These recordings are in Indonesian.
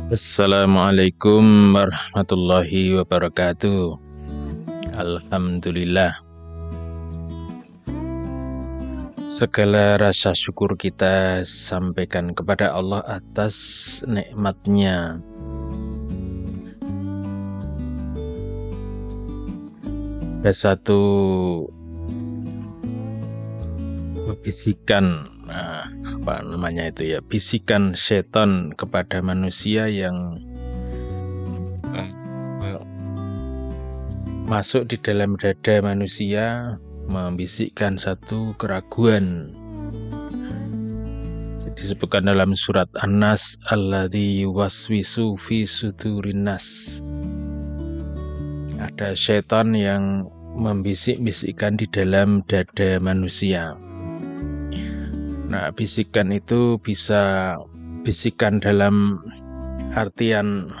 Assalamualaikum warahmatullahi wabarakatuh. Alhamdulillah. Segala rasa syukur kita sampaikan kepada Allah atas nikmat-Nya. Ada satu bisikan, bisikan setan kepada manusia yang masuk di dalam dada manusia, membisikkan satu keraguan. Disebutkan dalam surat An-Nas, alladzi waswisu fi sudurin nas. Ada setan yang membisik-bisikkan di dalam dada manusia. Nah, bisikan itu bisa bisikan dalam artian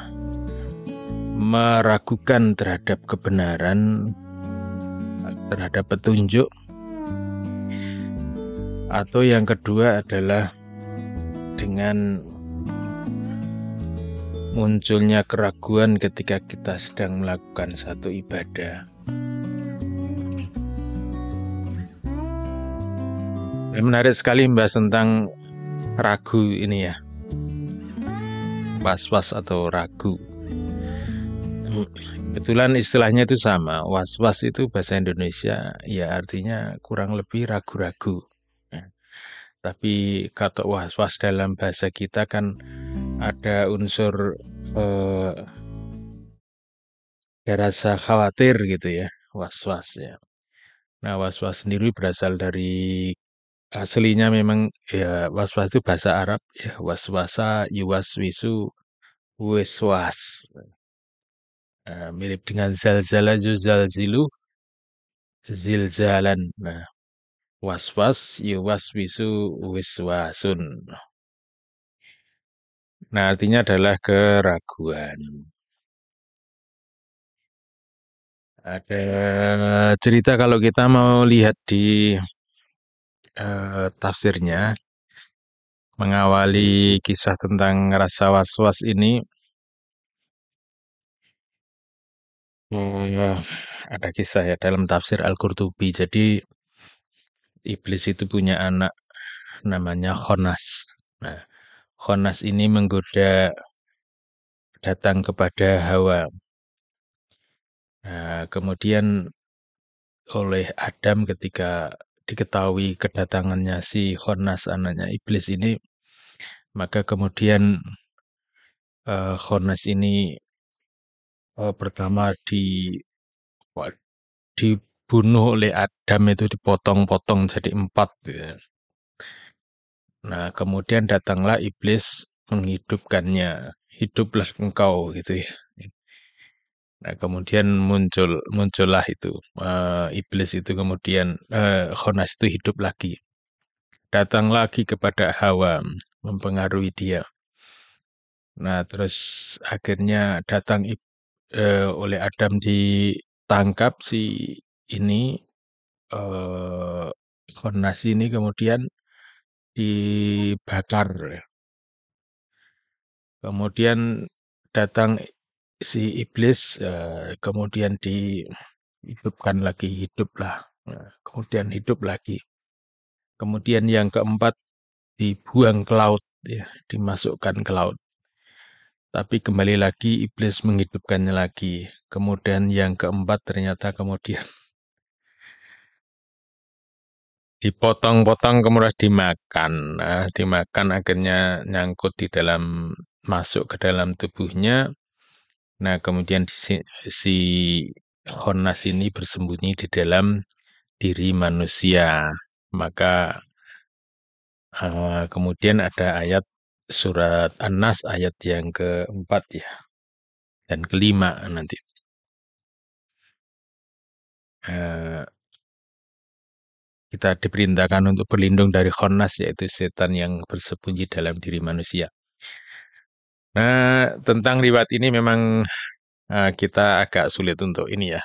meragukan terhadap kebenaran, terhadap petunjuk, atau yang kedua adalah dengan munculnya keraguan ketika kita sedang melakukan satu ibadah. Menarik sekali membahas tentang ragu ini ya, was-was atau ragu. Kebetulan istilahnya itu sama, was-was itu bahasa Indonesia ya artinya kurang lebih ragu-ragu. Tapi kata was-was dalam bahasa kita kan ada unsur rasa khawatir gitu ya, was-was ya. Nah, was-was sendiri berasal dari aslinya memang ya, was-was itu bahasa Arab ya, waswasa yuwaswisu wiswas. Mirip dengan zalzala zalzilu zilzalan. Nah, waswas yuwaswisu wiswasun. Nah, artinya adalah keraguan. Ada cerita kalau kita mau lihat di tafsirnya, mengawali kisah tentang rasa was-was ini, ada kisah ya dalam tafsir Al-Qurtubi. Jadi iblis itu punya anak namanya Khonas. Nah, Khonas ini menggoda datang kepada Hawa. Nah, kemudian oleh Adam ketika diketahui kedatangannya si Khonas, anaknya iblis ini, maka kemudian Khonas ini pertama dibunuh oleh Adam, itu dipotong-potong jadi 4 gitu. Nah, kemudian datanglah iblis menghidupkannya, hiduplah engkau gitu ya. Nah, kemudian muncullah itu iblis itu, kemudian Khonas itu hidup lagi, datang lagi kepada Hawa, mempengaruhi dia. Nah, terus akhirnya datang oleh Adam, ditangkap si ini Khonas ini, kemudian dibakar. Kemudian datang si iblis, kemudian dihidupkan lagi, hiduplah. Kemudian hidup lagi. Kemudian yang keempat dibuang ke laut, ya, dimasukkan ke laut. Tapi kembali lagi iblis menghidupkannya lagi. Kemudian yang keempat ternyata kemudian dipotong-potong, kemudian dimakan. Nah, dimakan akhirnya nyangkut di dalam, masuk ke dalam tubuhnya. Nah, kemudian si Khonas ini bersembunyi di dalam diri manusia. Maka kemudian ada ayat surat An-Nas ayat yang keempat ya, dan kelima nanti. Kita diperintahkan untuk berlindung dari Khonas, yaitu setan yang bersembunyi dalam diri manusia. Nah, tentang riwayat ini memang kita agak sulit untuk ini ya.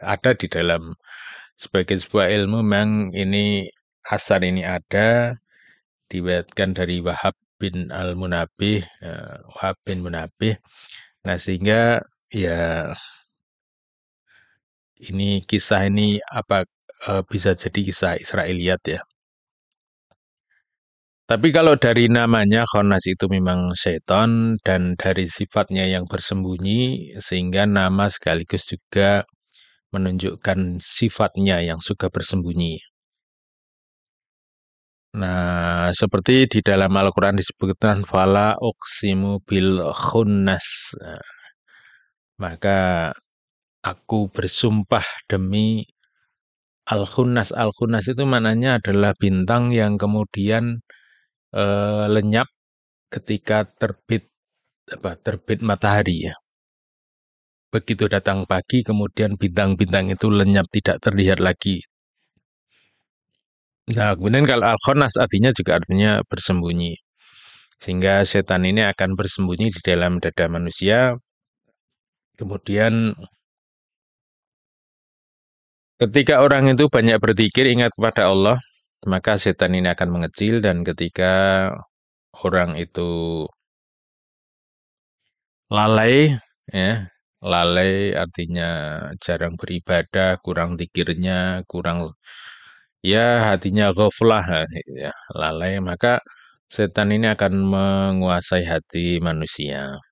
Ada di dalam sebagai sebuah ilmu, memang ini asar ini ada diriwayatkan dari Wahab bin Al-Munabih, Wahab bin Munabih. Nah, sehingga ya ini kisah ini bisa jadi kisah Israiliyat ya. Tapi kalau dari namanya Khonas itu memang seton dan dari sifatnya yang bersembunyi sehingga nama sekaligus juga menunjukkan sifatnya yang suka bersembunyi. Nah, seperti di dalam Al-Quran disebutkan fala uqsimu bil khunnas. Nah, maka aku bersumpah demi al-khunnas. Al-khunnas itu maknanya adalah bintang yang kemudian lenyap ketika terbit matahari ya. Begitu datang pagi, kemudian bintang-bintang itu lenyap tidak terlihat lagi. Nah, kemudian kalau al-khunnas artinya bersembunyi. Sehingga setan ini akan bersembunyi di dalam dada manusia. Kemudian ketika orang itu banyak berzikir ingat kepada Allah, maka setan ini akan mengecil dan ketika orang itu lalai, ya, lalai artinya jarang beribadah, kurang zikirnya, kurang ya hatinya ghaflah, ya, lalai, maka setan ini akan menguasai hati manusia.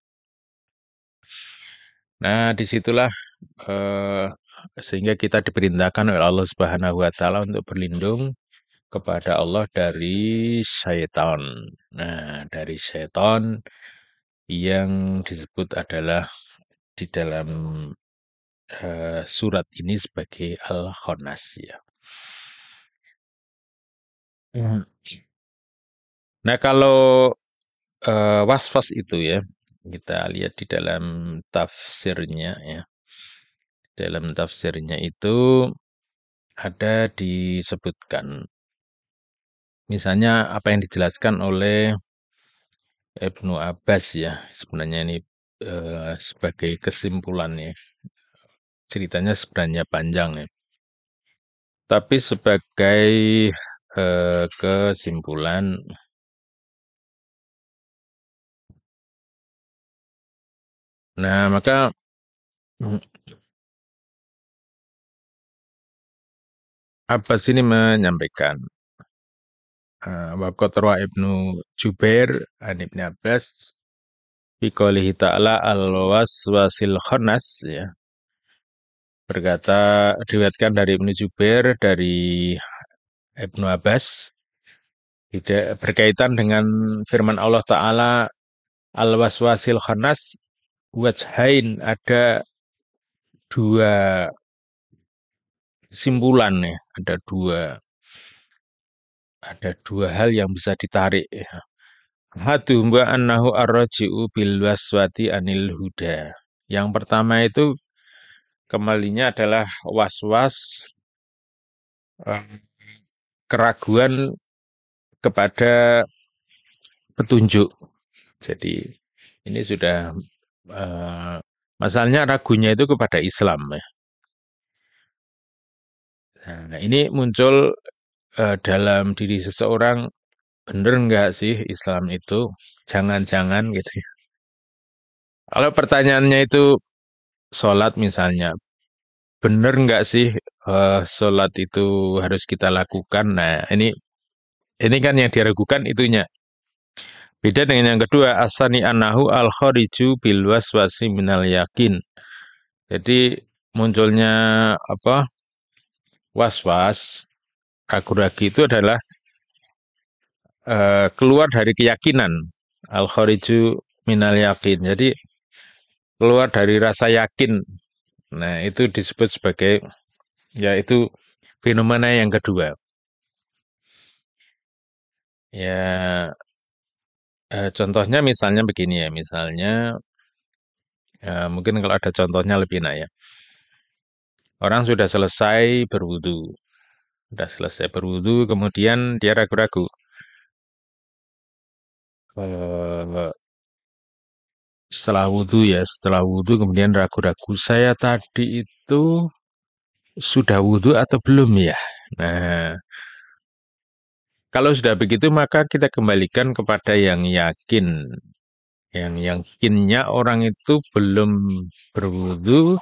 Nah, disitulah eh, sehingga kita diperintahkan oleh Allah Subhanahu wa taala untuk berlindung kepada Allah dari syaitan. Nah, dari syaitan yang disebut adalah di dalam surat ini sebagai Al-Khannas ya. Hmm. Nah, kalau was-was itu ya, kita lihat di dalam tafsirnya ya. Dalam tafsirnya itu ada disebutkan, misalnya apa yang dijelaskan oleh Ibnu Abbas ya, sebenarnya ini sebagai kesimpulannya. Ceritanya sebenarnya panjang ya. Tapi sebagai kesimpulan, nah maka mm, Abbas ini menyampaikan Waqat Ibnu Jubair an Ibnu Abbas fi qoulihi ta'ala al-waswasil khannas ya. Berkata diriwayatkan dari Ibnu Jubair dari Ibnu Abbas tidak berkaitan dengan firman Allah Ta'ala al-waswasil khannas wajhain, ada dua simpulan ya, ada dua hal yang bisa ditarik ya. Hatu mbak annahu arroji'u bil waswati anil huda. Yang pertama itu kembalinya adalah was-was, eh, keraguan kepada petunjuk. Jadi ini sudah masalahnya ragunya itu kepada Islam ya. Nah, ini muncul dalam diri seseorang, bener nggak sih Islam itu? Jangan-jangan gitu ya. Kalau pertanyaannya itu sholat misalnya, bener nggak sih sholat itu harus kita lakukan? Nah, ini kan yang diragukan itunya. Beda dengan yang kedua, asani anahu al khariju bil waswasi minal yakin. Jadi munculnya apa? Was-was, ragu-ragu itu adalah keluar dari keyakinan. Al khariju minal yakin. Jadi keluar dari rasa yakin. Nah, itu disebut sebagai yaitu fenomena yang kedua. Ya, contohnya misalnya begini ya, misalnya mungkin kalau ada contohnya lebih enak ya. Orang sudah selesai berwudu, kemudian dia ragu-ragu. Eh, setelah wudu kemudian ragu-ragu. Saya tadi itu sudah wudu atau belum ya? Nah, Kalau sudah begitu maka kita kembalikan kepada yang yakin. Yang yakinnya orang itu belum berwudu,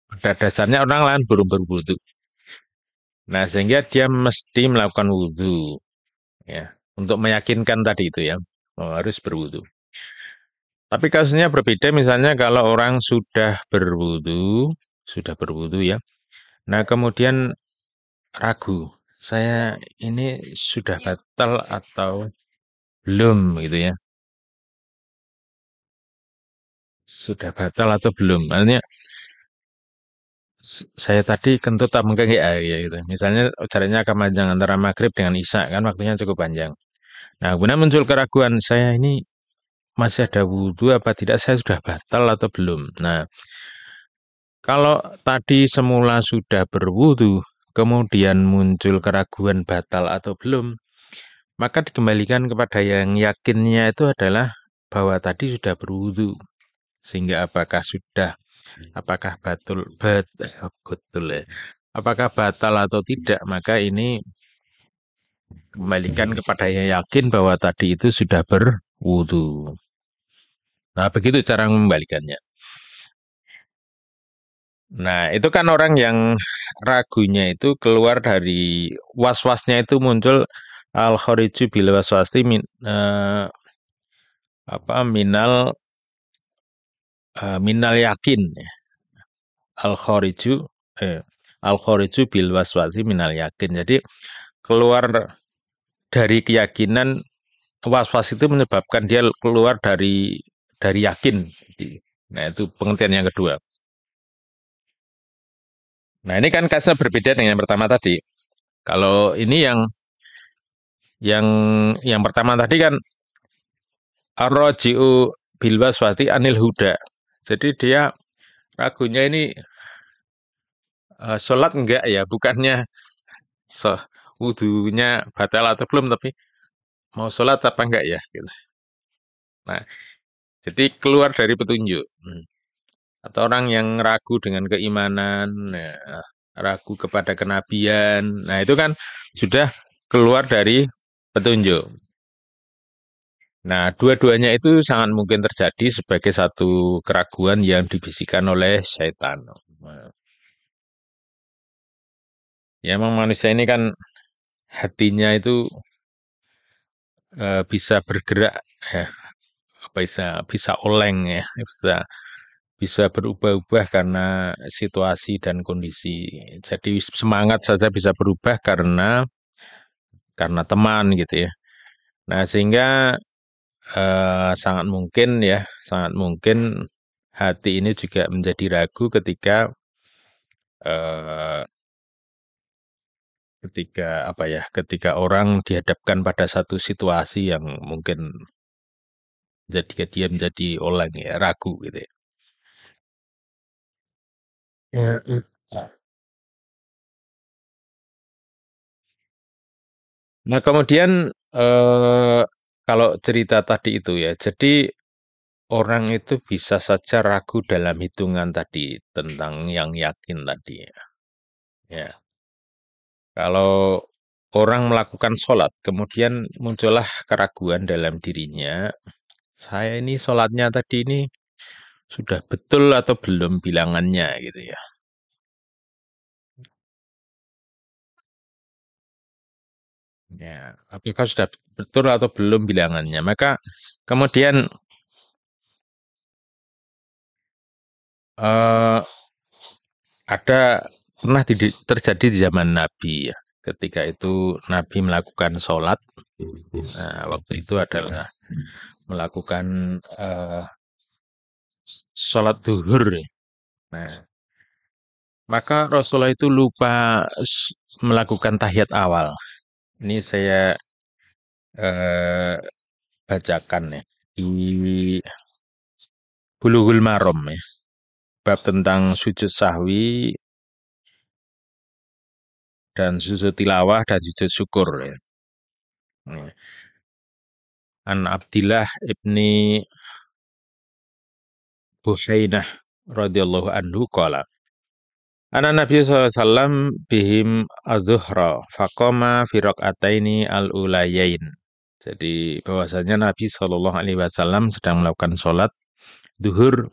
pada dasarnya orang lain belum berwudu. Nah, sehingga dia mesti melakukan wudu, ya, untuk meyakinkan tadi itu ya, harus berwudu. Tapi kasusnya berbeda, misalnya kalau orang sudah berwudu ya. Nah, kemudian ragu, saya ini sudah batal atau belum gitu ya. Sudah batal atau belum? Artinya saya tadi kentut tak mungkin ya gitu. Misalnya jaraknya akan panjang antara maghrib dengan isya kan waktunya cukup panjang. Nah, kemudian muncul keraguan saya ini masih ada wudhu apa tidak, saya sudah batal atau belum. Nah, kalau tadi semula sudah berwudhu, kemudian muncul keraguan batal atau belum, maka dikembalikan kepada yang yakinnya itu adalah bahwa tadi sudah berwudhu. Sehingga apakah betul ya, apakah batal atau tidak, maka ini kembalikan kepada yang yakin bahwa tadi itu sudah berwudhu. Nah, begitu cara mengembalikannya. Nah, itu kan orang yang ragunya itu keluar dari was-wasnya itu muncul al-khariju bil waswasti minal minal yakin. Al-khariju eh, al-khariju bil waswasi minal yakin. Jadi keluar dari keyakinan, was-was itu menyebabkan dia keluar dari yakin. Nah, itu pengertian yang kedua. Nah, ini kan kasusnya berbeda dengan yang pertama tadi. Kalau ini yang yang pertama tadi kan ar-raji'u bil waswati anil huda. Jadi dia ragunya ini sholat enggak ya, bukannya so, wudunya batal atau belum, tapi mau sholat apa enggak ya gitu. Nah, jadi keluar dari petunjuk. Atau orang yang ragu dengan keimanan, nah, ragu kepada kenabian. Nah, itu kan sudah keluar dari petunjuk. Nah, dua-duanya itu sangat mungkin terjadi sebagai satu keraguan yang dibisikkan oleh syaitan. Nah, ya memang manusia ini kan hatinya itu bisa bergerak, ya, bisa bisa oleng ya, bisa bisa berubah-ubah karena situasi dan kondisi. Jadi semangat saja bisa berubah karena teman gitu ya. Nah, sehingga sangat mungkin hati ini juga menjadi ragu eh, ketika orang dihadapkan pada satu situasi yang mungkin jadi dia menjadi oleng ya, ragu gitu ya. Ya, Nah, kemudian kalau cerita tadi itu ya, jadi orang itu bisa saja ragu dalam hitungan tadi tentang yang yakin tadi ya. Ya, kalau orang melakukan sholat, kemudian muncullah keraguan dalam dirinya, saya ini sholatnya tadi ini sudah betul atau belum bilangannya gitu ya. Ya, apakah sudah betul atau belum bilangannya? Maka kemudian eh, ada pernah terjadi di zaman Nabi ya. Ketika itu Nabi melakukan sholat. Nah, waktu itu adalah melakukan sholat duhur. Ya. Nah, maka Rasulullah itu lupa melakukan tahiyat awal. Ini saya eh, bacakan ya di Bulughul Maram ya. Bab tentang sujud sahwi dan sujud tilawah dan sujud syukur ya. Nah, An Abdillah ibni Buhainah radhiyallahu anhu qala Ana Nabi SAW bihim adzuhra faqama fi raqataini al-ulayain. Jadi bahwasanya Nabi SAW sedang melakukan sholat duhur.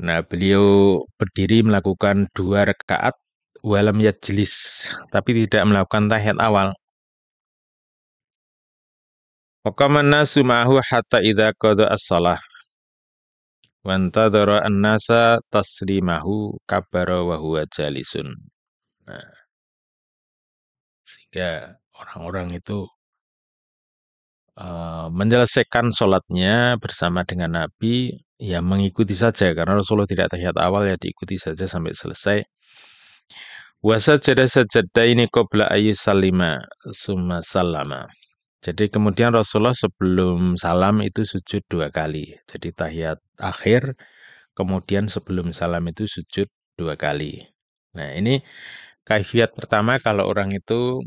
Nah, beliau berdiri melakukan 2 rakaat walam yajlis, tapi tidak melakukan tahiyat awal. Faqama an-nasu ma'ahu hatta idza qada as-shalah. Wantadhara an-nasa taslimahu kabbara wa huwa jalisun. Nah, sehingga orang-orang itu menyelesaikan sholatnya bersama dengan Nabi, ya mengikuti saja karena Rasulullah tidak tahiyat awal, ya diikuti saja sampai selesai. Wasajada sajada ini qabla ayyusallima summa sallama. Jadi kemudian Rasulullah sebelum salam itu sujud 2 kali. Jadi tahiyat akhir, kemudian sebelum salam itu sujud 2 kali. Nah, ini kaifiat pertama kalau orang itu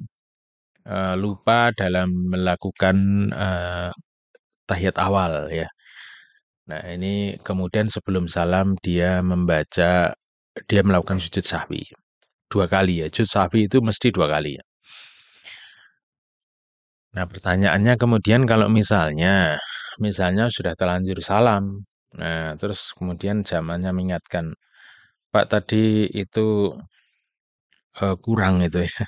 lupa dalam melakukan tahiyat awal, ya. Nah, ini kemudian sebelum salam dia melakukan sujud sahwi 2 kali, ya. Sujud sahwi itu mesti 2 kali, ya. Nah, pertanyaannya kemudian kalau misalnya sudah terlanjur salam, nah terus kemudian zamannya mengingatkan, Pak tadi itu kurang itu, ya,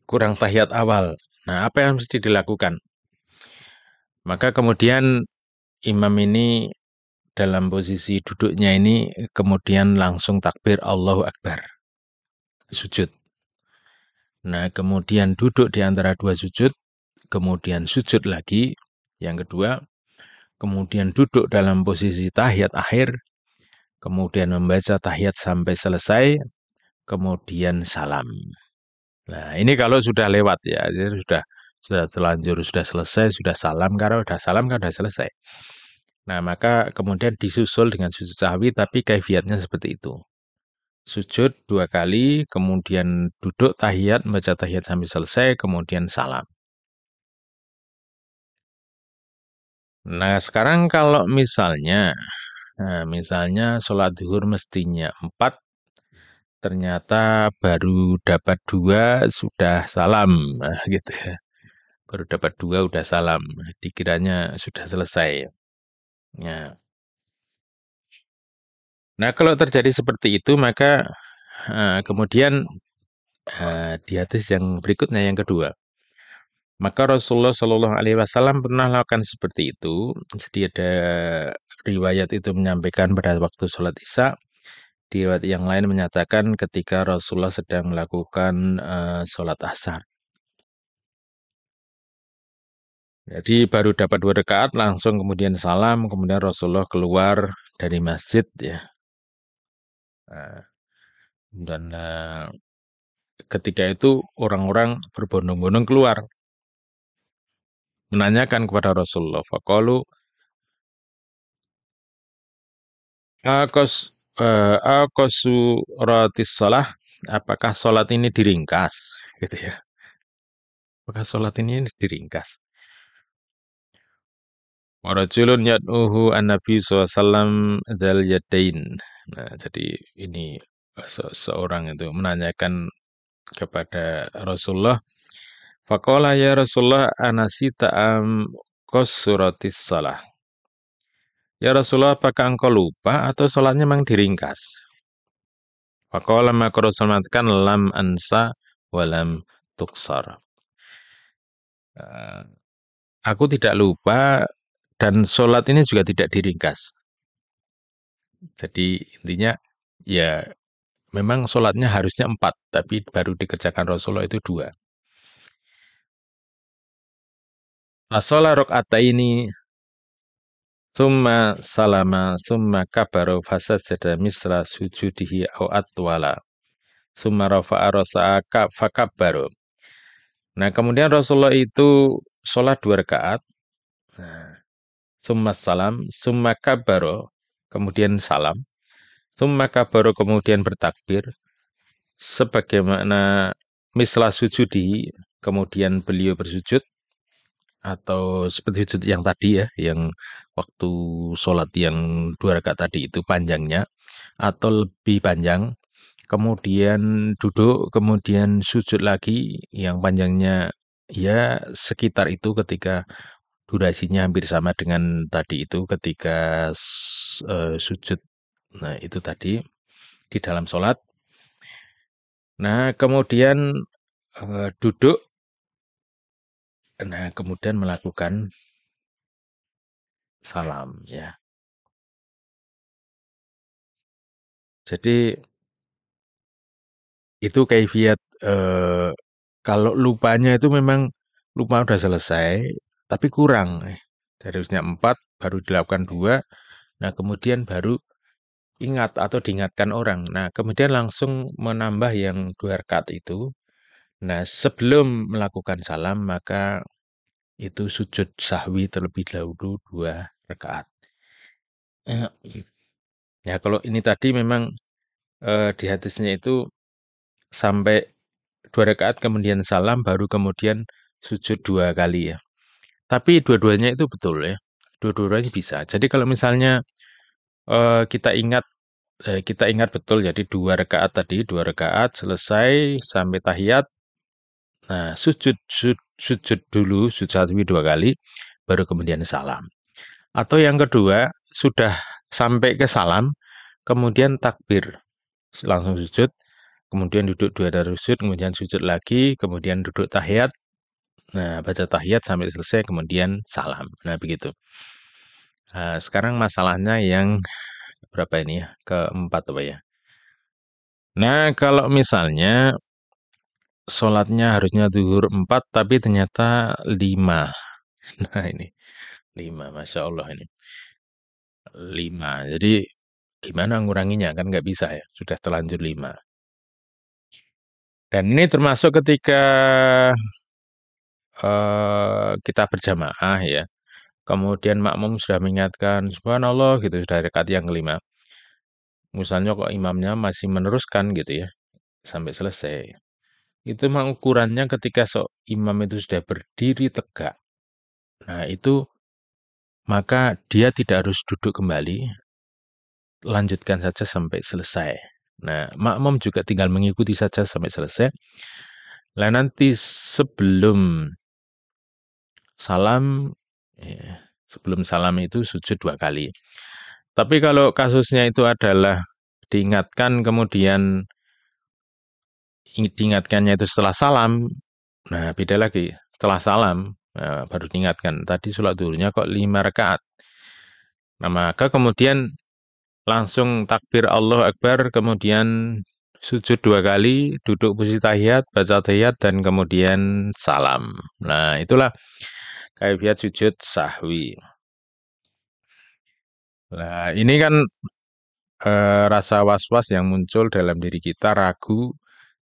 kurang tahiyat awal. Nah, apa yang mesti dilakukan? Maka kemudian imam ini dalam posisi duduknya ini kemudian langsung takbir Allahu Akbar, sujud. Nah, kemudian duduk di antara 2 sujud, kemudian sujud lagi, yang kedua, kemudian duduk dalam posisi tahiyat akhir, kemudian membaca tahiyat sampai selesai, kemudian salam. Nah, ini kalau sudah lewat, ya, jadi sudah terlanjur, sudah selesai, sudah salam, karena sudah salam kan sudah selesai. Nah, maka kemudian disusul dengan sujud sahwi, tapi kaifiatnya seperti itu. Sujud 2 kali, kemudian duduk tahiyat, membaca tahiyat sampai selesai, kemudian salam. Nah, sekarang kalau misalnya sholat zuhur mestinya 4, ternyata baru dapat 2 sudah salam, nah, gitu, ya. Baru dapat 2 udah salam, dikiranya sudah selesai. Ya. Nah, kalau terjadi seperti itu, maka kemudian di hadis yang berikutnya, yang kedua, maka Rasulullah Shallallahu Alaihi Wasallam pernah melakukan seperti itu. Jadi ada riwayat itu menyampaikan pada waktu sholat Isya. Di riwayat yang lain menyatakan ketika Rasulullah sedang melakukan sholat Asar. Jadi baru dapat 2 rakaat, langsung kemudian salam, kemudian Rasulullah keluar dari masjid, ya. Dan ketika itu orang-orang berbondong-bondong keluar menanyakan kepada Rasulullah, faqalu aqasuratis shalah, apakah sholat ini diringkas, gitu, ya. Apakah sholat ini diringkas? Warajulun yad'uhu an-nabi SAW dzal yadain. Nah, jadi ini seorang itu menanyakan kepada Rasulullah, faqala ya Rasulullah anasita am qasuratis shalah. Ya Rasulullah, apakah engkau lupa atau sholatnya memang diringkas? Faqala maka Rasul mengatakan lam ansa walam tuksar. Aku tidak lupa dan sholat ini juga tidak diringkas. Jadi intinya, ya memang sholatnya harusnya 4, tapi baru dikerjakan Rasulullah itu 2. Fasola rok'ataini summa salama summa kabaru fasajada misra sujudihi au atwala summa rafa'a rasa'a fakabbaru. Nah, kemudian Rasulullah itu sholat 2 rakaat, summa salam, summa kabaru, kemudian salam, summa kabaru, kemudian bertakbir, sebagaimana misla sujudi, kemudian beliau bersujud, atau seperti sujud yang tadi, ya, yang waktu sholat yang 2 rakaat tadi itu panjangnya, atau lebih panjang. kemudian duduk, kemudian sujud lagi, yang panjangnya ya sekitar itu ketika durasinya hampir sama dengan tadi itu ketika sujud. Nah, itu tadi di dalam sholat. Nah, kemudian duduk, nah kemudian melakukan salam ya. Jadi itu kaifiat kalau lupanya itu memang lupa udah selesai, tapi kurang. Harusnya 4, baru dilakukan 2, nah kemudian baru ingat atau diingatkan orang. Nah, kemudian langsung menambah yang 2 rakaat itu. Nah, sebelum melakukan salam, maka itu sujud sahwi terlebih dahulu 2 rakaat. Ya, kalau ini tadi memang di hadisnya itu sampai 2 rakaat kemudian salam, baru kemudian sujud 2 kali ya. Tapi dua-duanya itu betul ya. Dua-duanya bisa. Jadi kalau misalnya eh, kita ingat kita ingat betul, jadi 2 rakaat tadi, 2 rakaat selesai sampai tahiyat. Nah, sujud dulu, sujud satu 2 kali, baru kemudian salam. Atau yang kedua, sudah sampai ke salam, kemudian takbir, langsung sujud, kemudian duduk 2 dari sujud, kemudian sujud lagi, kemudian duduk tahiyat. Nah, baca tahiyat sampai selesai, kemudian salam. Nah, begitu. Nah, sekarang masalahnya yang berapa ini ya? Keempat apa ya? Nah, kalau misalnya sholatnya harusnya zuhur 4, tapi ternyata 5. Nah, ini 5, Masya Allah ini. 5. Jadi, gimana nguranginya? Kan nggak bisa ya. Sudah terlanjur 5. Dan ini termasuk ketika kita berjamaah ya. Kemudian makmum sudah mengingatkan, subhanallah gitu, sudah rekat yang kelima. Misalnya kok imamnya masih meneruskan gitu ya, sampai selesai. Itu memang ukurannya ketika imam itu sudah berdiri tegak. Nah, itu maka dia tidak harus duduk kembali, lanjutkan saja sampai selesai. Nah, makmum juga tinggal mengikuti saja sampai selesai. Nah, nanti salam, sebelum salam itu sujud 2 kali. Tapi kalau kasusnya itu adalah diingatkan kemudian diingatkannya itu setelah salam, nah beda lagi. Setelah salam, nah, baru diingatkan. Tadi sholat duhurnya kok 5 rakaat. Nah, maka kemudian langsung takbir Allah Akbar, kemudian sujud 2 kali, duduk posisi tahiyat, baca tahiyat, dan kemudian salam. Nah, itulah kaifiat sujud sahwi. Nah, ini kan rasa was-was yang muncul dalam diri kita, ragu,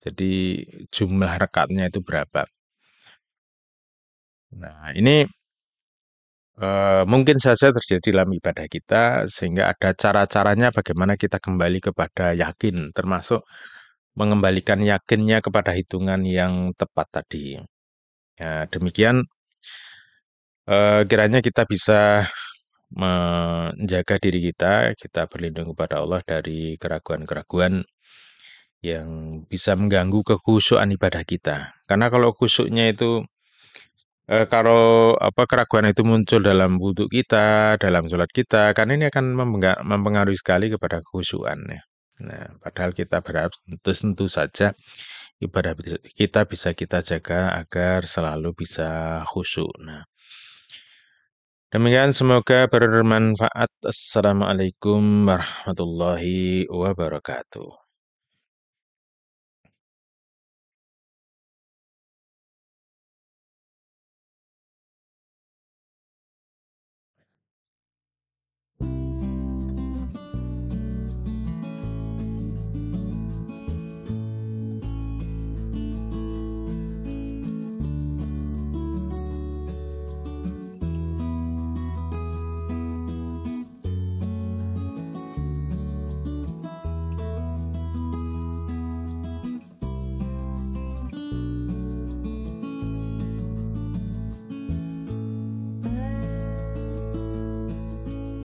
jadi jumlah rekatnya itu berapa. Nah, ini mungkin saja terjadi dalam ibadah kita, sehingga ada cara-caranya bagaimana kita kembali kepada yakin, termasuk mengembalikan yakinnya kepada hitungan yang tepat tadi. Ya, demikian kiranya kita bisa menjaga diri kita berlindung kepada Allah dari keraguan-keraguan yang bisa mengganggu kekhusyuan ibadah kita. Karena kalau khusyuknya itu kalau keraguan itu muncul dalam wudhu kita, dalam sholat kita, kan ini akan mempengaruhi sekali kepada kekhusyuan ya. Nah, padahal kita berharap tentu saja ibadah kita bisa kita jaga agar selalu bisa khusyuk. Nah, demikian semoga bermanfaat. Assalamualaikum warahmatullahi wabarakatuh.